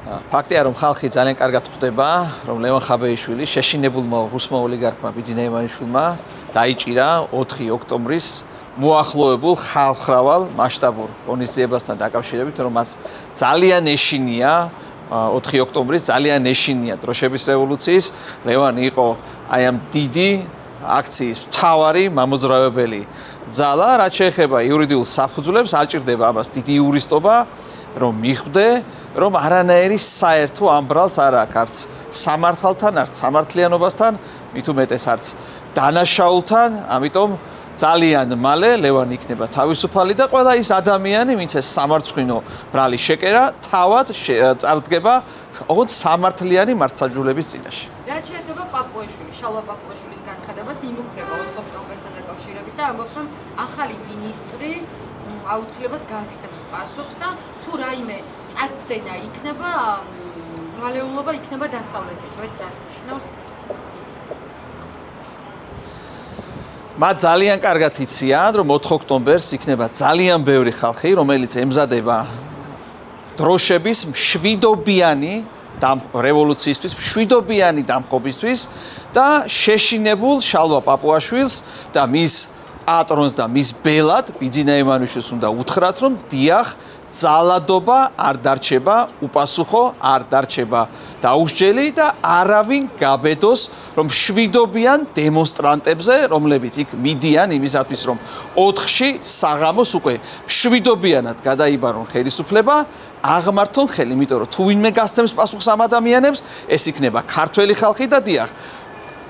ფაქტია, რომ ხალხი ძალიან კარგად ხვდება, რომ ლევან ხაბეიშვილი შეშინებულმა რუსმა ოლიგარქმა ბიძინა ივანიშვილმა დაიჭირა 4 ოქტომბრის მოახლოებულ ხალხმრავალ მასშტაბურ ღონისძიებასთან დაკავშირებით, რომ მას ძალიან ეშინია 4 ოქტომბრის ძალიან ეშინია დროშების რევოლუციის. ლევანი იყო აი ამ დიდი აქციის მთავარი მამოძრავებელი ძალა, რაც შეეხება იურიდიულ საფუძვლებს, არ ჭირდება ამას დიდი იურისტობა, რომ მიხვდე, რომ არანაირი საერთო ამბრალს არ აქვს არც სამართალთან, არც სამართლიანობასთან, მით უმეტეს არც დანაშაულთან, ამიტომ ძალიან მალე ლევანი იქნება თავისუფალი და ყველა ის ადამიანი, ვინც ეს სამარცხვინო ბრალი შეკერა, თავად წარდგება ოღონდ სამართლიანი მართლმსაჯულების წინაშე. რაც შეეხება პაპუაშვილის, შალვა პაპუაშვილის განცხადებას იმუქრება 4 ოქტომბერთან დაკავშირებით და ამბობს, რომ ახალი მინისტრი აუცილებლად გასცემს პასუხს და თუ რაიმე წაცდენა იქნება, ვალეულობა იქნება დასავლეთის. ეს რას ნიშნავს? მათ ძალიან კარგად იციან, რომ 4 ოქტომბერს იქნება ძალიან ბევრი ხალხი, რომელიც ემზადება დროშების მშვიდობიანი რევოლუციისთვის, მშვიდობიანი დამხობისთვის და შეშინებულ შალვა პაპუაშვილს და მის პატრონს და მის ბელად ბიძინა ივანიშვილს უნდა უთხრათ, რომ დიახ, ძალადობა არ დარჩება უპასუხო, არ დარჩება დაუსჯელი და არავინ გაბედოს, რომ მშვიდობიან დემონსტრანტებზე, რომლებიც იქ მიდიან იმისათვის, რომ 4-ში საღამოს უკვე მშვიდობიანად გადაიბარონ ხელისუფლება, აღმართონ ხელი, იმიტომ რომ თუ ვინმე გასცემს პასუხს ამ ადამიანებს, ეს იქნება ქართველი ხალხი და დიახ,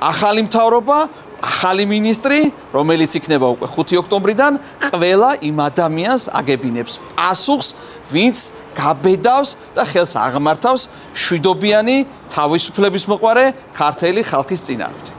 ახალი მთავრობა, ახალი მინისტრი, რომელიც იქნება უკვე 5 ოქტომბრიდან, ყველა იმ ადამიანს აგებინებს პასუხს, ვინც გაბედავს და ხელს აღმართავს მშვიდობიანი თავისუფლების მოყვარე ქართველი ხალხის წინააღმდეგ.